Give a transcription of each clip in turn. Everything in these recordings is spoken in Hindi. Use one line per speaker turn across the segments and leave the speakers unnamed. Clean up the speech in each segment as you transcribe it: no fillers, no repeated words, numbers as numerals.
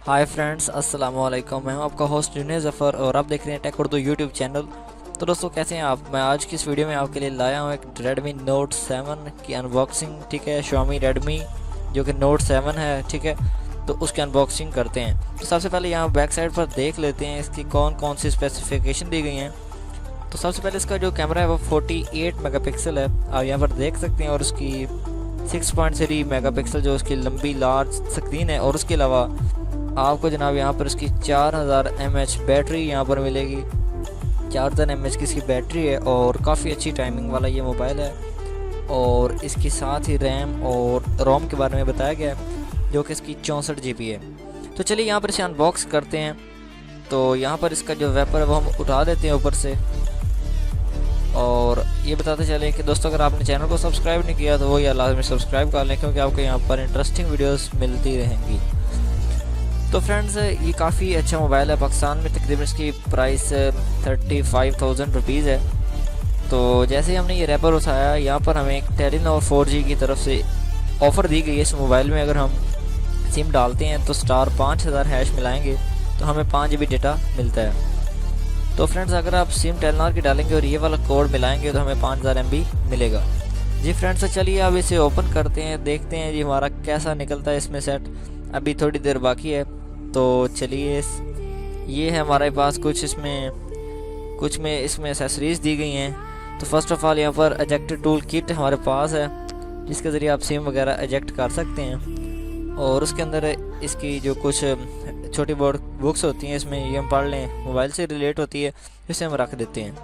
हाय फ्रेंड्स, अस्सलाम वालेकुम। मैं हूं आपका होस्ट जुनेद ज़फ़र और आप देख रहे हैं टेक उर्दू यूट्यूब चैनल। तो दोस्तों, कैसे हैं आप? मैं आज की इस वीडियो में आपके लिए लाया हूं एक Redmi Note 7 की अनबॉक्सिंग। ठीक है, Xiaomi Redmi जो कि Note 7 है। ठीक है, तो उसकी अनबॉक्सिंग करते हैं। तो सबसे पहले यहाँ बैक साइड पर देख लेते हैं इसकी कौन कौन सी स्पेसिफिकेशन दी गई हैं। तो सबसे पहले इसका जो कैमरा है वो 48 मेगापिक्सल है, आप यहाँ पर देख सकते हैं। और उसकी 6.3 मेगापिक्सल जो उसकी लंबी लार्ज स्क्रीन है। और उसके अलावा आपको जनाब यहाँ पर इसकी 4000 mAh बैटरी यहाँ पर मिलेगी। 4000 mAh की इसकी बैटरी है और काफ़ी अच्छी टाइमिंग वाला ये मोबाइल है। और इसके साथ ही रैम और रोम के बारे में बताया गया है जो कि इसकी 64 GB है। तो चलिए यहाँ पर इसे अनबॉक्स करते हैं। तो यहाँ पर इसका जो वेपर है वो हम उठा देते हैं ऊपर से। और ये बताते चलें कि दोस्तों, अगर आपने चैनल को सब्सक्राइब नहीं किया तो वो या लाजमी सब्सक्राइब कर लें, क्योंकि आपको यहाँ पर इंटरेस्टिंग वीडियोस मिलती रहेंगी। तो फ्रेंड्स, ये काफ़ी अच्छा मोबाइल है। पाकिस्तान में तकरीबन इसकी प्राइस 35,000 रुपीज़ है। तो जैसे ही हमने ये रैपर उठाया, यहाँ पर हमें एक टेलीनॉर 4G की तरफ से ऑफ़र दी गई है। इस मोबाइल में अगर हम सिम डालते हैं तो स्टार 5000 # मिलाएंगे तो हमें 5 GB डेटा मिलता है। तो फ्रेंड्स, अगर आप सिम टेलीनॉर की डालेंगे और ये वाला कोड मिलाएंगे तो हमें 5000 MB मिलेगा। जी फ्रेंड्स, तो चलिए अब इसे ओपन करते हैं, देखते हैं जी हमारा कैसा निकलता है इसमें सेट। अभी थोड़ी देर बाकी है। तो चलिए, ये है हमारे पास कुछ इसमें एसेसरीज़ दी गई हैं। तो फर्स्ट ऑफ़ ऑल यहाँ पर एजेक्टर टूल किट हमारे पास है, जिसके ज़रिए आप सिम वगैरह एजेक्ट कर सकते हैं। और उसके अंदर इसकी जो कुछ छोटी बहुत बुक्स होती हैं, इसमें ये हम पढ़ लें, मोबाइल से रिलेट होती है, इसे हम रख देते हैं।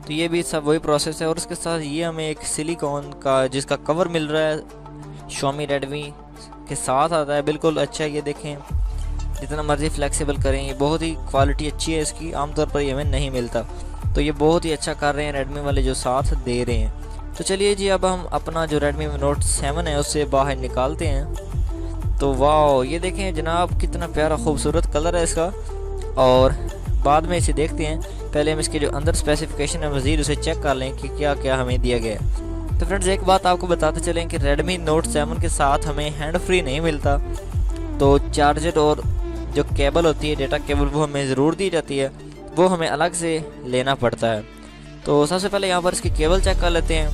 तो ये भी सब वही प्रोसेस है। और उसके साथ ये हमें एक सिलिकॉन का जिसका कवर मिल रहा है, Xiaomi Redmi के साथ आता है। बिल्कुल अच्छा है, ये देखें, जितना मर्ज़ी फ्लेक्सिबल करें, ये बहुत ही क्वालिटी अच्छी है इसकी। आमतौर पर ये हमें नहीं मिलता, तो ये बहुत ही अच्छा कर रहे हैं Redmi वाले जो साथ दे रहे हैं। तो चलिए जी, अब हम अपना जो Redmi Note 7 है उससे बाहर निकालते हैं। तो वाह, ये देखें जनाब, कितना प्यारा खूबसूरत कलर है इसका। और बाद में इसे देखते हैं। पहले हम इसके जो अंदर स्पेसिफिकेशन है मज़ीद उसे चेक कर लें कि क्या क्या हमें दिया गया है। तो फ्रेंड्स, एक बात आपको बताते चलें कि Redmi Note 7 के साथ हमें हैंड फ्री नहीं मिलता। तो चार्जर और जो केबल होती है, डेटा केबल, वो हमें ज़रूर दी जाती है, वो हमें अलग से लेना पड़ता है। तो सबसे पहले यहाँ पर इसकी केबल चेक कर लेते हैं।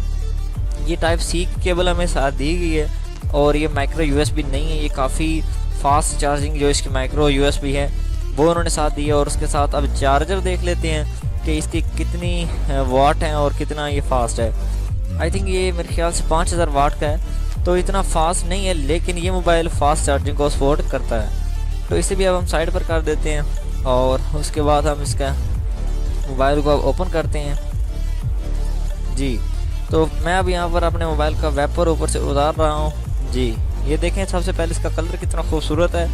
ये Type-C की केबल हमें साथ दी गई है और ये माइक्रो USB नहीं है। ये काफ़ी फास्ट चार्जिंग जो इसकी माइक्रो USB है वो उन्होंने साथ दी है। और उसके साथ अब चार्जर देख लेते हैं कि इसकी कितनी वाट है और कितना ये फास्ट है। आई थिंक ये मेरे ख्याल से 5000 वाट का है, तो इतना फास्ट नहीं है, लेकिन ये मोबाइल फास्ट चार्जिंग को सपोर्ट करता है। तो इसे भी अब हम साइड पर कर देते हैं। और उसके बाद हम इसका मोबाइल को अब ओपन करते हैं। जी, तो मैं अब यहाँ पर अपने मोबाइल का वेपर ऊपर से उतार रहा हूँ। जी, ये देखें, सबसे पहले इसका कलर कितना खूबसूरत है,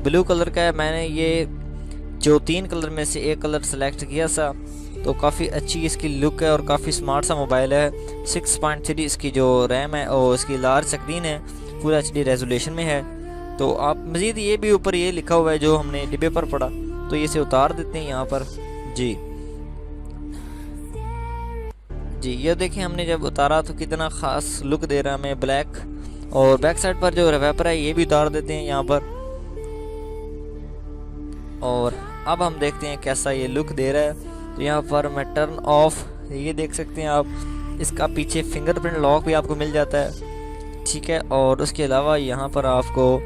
ब्लू कलर का है। मैंने ये जो 3 कलर में से एक कलर सेलेक्ट किया था। तो काफ़ी अच्छी इसकी लुक है और काफ़ी स्मार्ट सा मोबाइल है। 6.3 इसकी जो रैम है और इसकी लार्ज स्क्रीन है, फुल HD रेजोल्यूशन में है। तो आप मज़ीद ये भी ऊपर ये लिखा हुआ है जो हमने डिब्बे पर पढ़ा, तो ये इसे उतार देते हैं यहाँ पर। जी, ये देखें, हमने जब उतारा तो कितना ख़ास लुक दे रहा है हमें, ब्लैक। और बैक साइड पर जो वेपर है ये भी उतार देते हैं यहाँ पर। और अब हम देखते हैं कैसा ये लुक दे रहा है। तो यहाँ पर मैं टर्न ऑफ, ये देख सकते हैं आप, इसका पीछे फिंगरप्रिंट लॉक भी आपको मिल जाता है। ठीक है, और उसके अलावा यहाँ पर आपको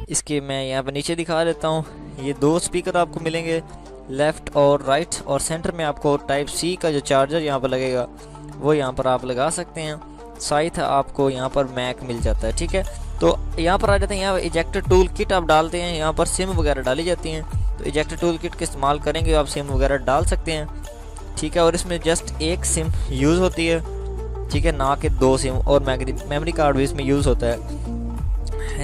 इसके, मैं यहाँ पर नीचे दिखा देता हूँ, ये 2 स्पीकर आपको मिलेंगे, लेफ़्ट और राइट। और सेंटर में आपको Type-C का जो चार्जर यहाँ पर लगेगा वो यहाँ पर आप लगा सकते हैं। साथ आपको यहाँ पर मैक मिल जाता है। ठीक है, तो यहाँ पर आ जाते हैं। यहाँ इजेक्टर टूल किट आप डालते हैं, यहाँ पर सिम वगैरह डाली जाती हैं। तो इजेक्टर टूल किट का इस्तेमाल करेंगे आप सिम वगैरह डाल सकते हैं। ठीक है, और इसमें जस्ट एक सिम यूज़ होती है। ठीक है, ना कि 2 सिम। और मेमोरी कार्ड भी इसमें यूज़ होता है।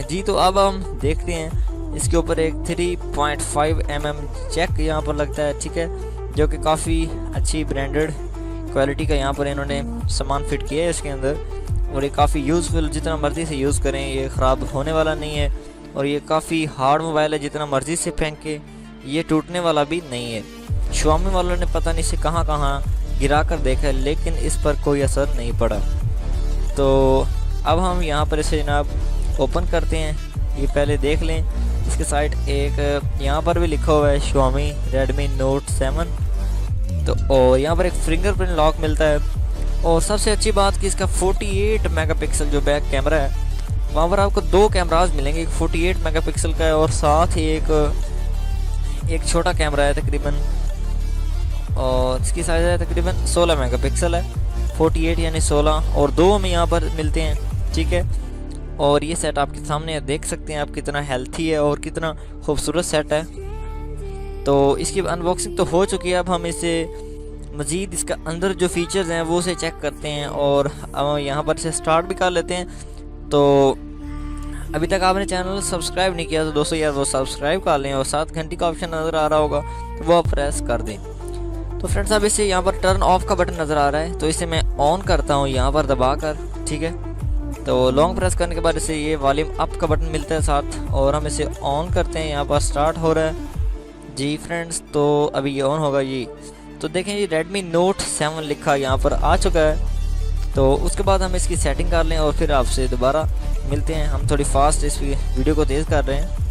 जी, तो अब हम देखते हैं इसके ऊपर एक 3.5 mm जैक यहाँ पर लगता है। ठीक है, जो कि काफ़ी अच्छी ब्रांडेड क्वालिटी का यहाँ पर इन्होंने सामान फिट किया है इसके अंदर। और ये काफ़ी यूज़फुल, जितना मर्ज़ी से यूज़ करें ये ख़राब होने वाला नहीं है। और ये काफ़ी हार्ड मोबाइल है, जितना मर्ज़ी से फेंक के ये टूटने वाला भी नहीं है। Xiaomi वालों ने पता नहीं से कहाँ गिरा कर देखा, लेकिन इस पर कोई असर नहीं पड़ा। तो अब हम यहाँ पर इसे जनाब ओपन करते हैं। ये पहले देख लें इसके साइड एक यहाँ पर भी लिखा हुआ है Xiaomi Redmi Note 7। तो और यहाँ पर एक फिंगरप्रिंट लॉक मिलता है। और सबसे अच्छी बात कि इसका 48 मेगापिक्सल जो बैक कैमरा है, वहाँ पर आपको दो कैमराज मिलेंगे, एक 48 मेगापिक्सल का है और साथ ही एक छोटा कैमरा है तकरीबन, और इसकी साइज़ है तकरीबन 16 मेगापिक्सल है। 48 यानी 16 और दो हमें यहाँ पर मिलते हैं, ठीक है। और ये सेट आपके सामने देख सकते हैं आप कितना हेल्थी है और कितना खूबसूरत सेट है। तो इसकी अनबॉक्सिंग तो हो चुकी है, अब हम इसे मज़ीद इसका अंदर जो फीचर्स हैं वो से चेक करते हैं और यहाँ पर से स्टार्ट भी कर लेते हैं। तो अभी तक आपने चैनल सब्सक्राइब नहीं किया तो दोस्तों यार वो सब्सक्राइब कर लें और साथ घंटी का ऑप्शन नज़र आ रहा होगा तो वो आप प्रेस कर दें। तो फ्रेंड्स अब इसे यहाँ पर टर्न ऑफ का बटन नज़र आ रहा है, तो इसे मैं ऑन करता हूँ यहाँ पर दबा कर, ठीक है। तो लॉन्ग प्रेस करने के बाद इसे ये वॉल्यूम अप का बटन मिलता है साथ, और हम इसे ऑन करते हैं। यहाँ पर स्टार्ट हो रहा है जी फ्रेंड्स। तो अभी ये ऑन होगा जी। तो देखें ये Redmi Note 7 लिखा यहाँ पर आ चुका है। तो उसके बाद हम इसकी सेटिंग कर लें और फिर आपसे दोबारा मिलते हैं। हम थोड़ी फास्ट इस वीडियो को तेज़ कर रहे हैं।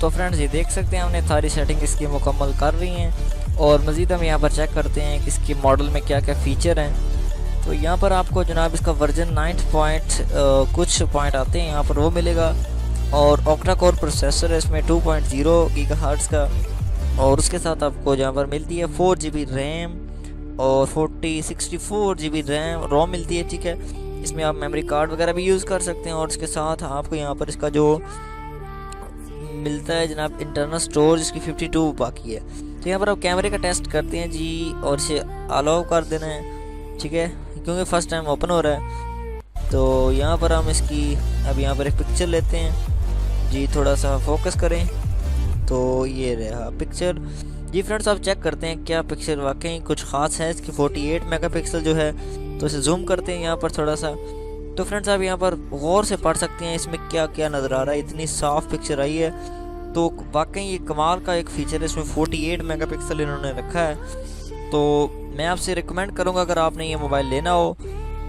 तो फ्रेंड्स ये देख सकते हैं हमने सारी सेटिंग इसकी मुकम्मल कर रही हैं। और मज़ीद हम यहाँ पर चेक करते हैं कि इसकी मॉडल में क्या क्या फ़ीचर हैं। तो यहाँ पर आपको जनाब इसका वर्जन 9 कुछ पॉइंट आते हैं यहाँ पर वो मिलेगा, और ऑक्टा कोर प्रोसेसर है इसमें 2.0 गीगाहर्ट्ज़ का। और उसके साथ आपको यहाँ पर मिलती है 4 GB रैम और 64 GB रोम मिलती है, ठीक है। इसमें आप मेमोरी कार्ड वगैरह भी यूज़ कर सकते हैं। और इसके साथ आपको यहाँ पर इसका जो मिलता है जनाब इंटरनल स्टोरेज इसकी 52 बाकी है। तो यहाँ पर आप कैमरे का टेस्ट करते हैं जी, और इसे अलाउ कर देना है, ठीक है, क्योंकि फ़र्स्ट टाइम ओपन हो रहा है। तो यहाँ पर हम इसकी अब यहाँ पर एक पिक्चर लेते हैं जी, थोड़ा सा फोकस करें तो ये रहा पिक्चर जी। फ्रेंड्स आप चेक करते हैं क्या पिक्चर वाकई कुछ ख़ास है। इसकी 48 मेगापिक्सल जो है, तो इसे जूम करते हैं यहाँ पर थोड़ा सा। तो फ्रेंड्स आप यहाँ पर गौर से पढ़ सकते हैं इसमें क्या क्या नज़र आ रहा है, इतनी साफ़ पिक्चर आई है। तो वाकई ये कमाल का एक फ़ीचर है, इसमें 48 मेगापिक्सल इन्होंने रखा है। तो मैं आपसे रिकमेंड करूँगा अगर आपने ये मोबाइल लेना हो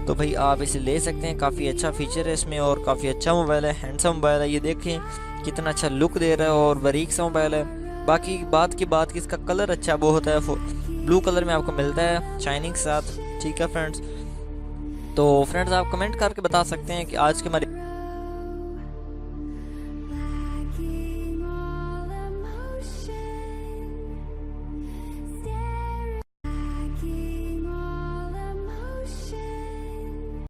तो भाई आप इसे ले सकते हैं। काफ़ी अच्छा फ़ीचर है इसमें और काफ़ी अच्छा मोबाइल है, हैंडसम मोबाइल है। ये देखें कितना अच्छा लुक दे रहा है और बारीक सा मोबाइल है। बाकी बात की इसका कलर अच्छा बहुत है, ब्लू कलर में आपको मिलता है शाइनिंग के साथ, ठीक है फ्रेंड्स। तो फ्रेंड्स आप कमेंट करके बता सकते हैं कि आज के हमारे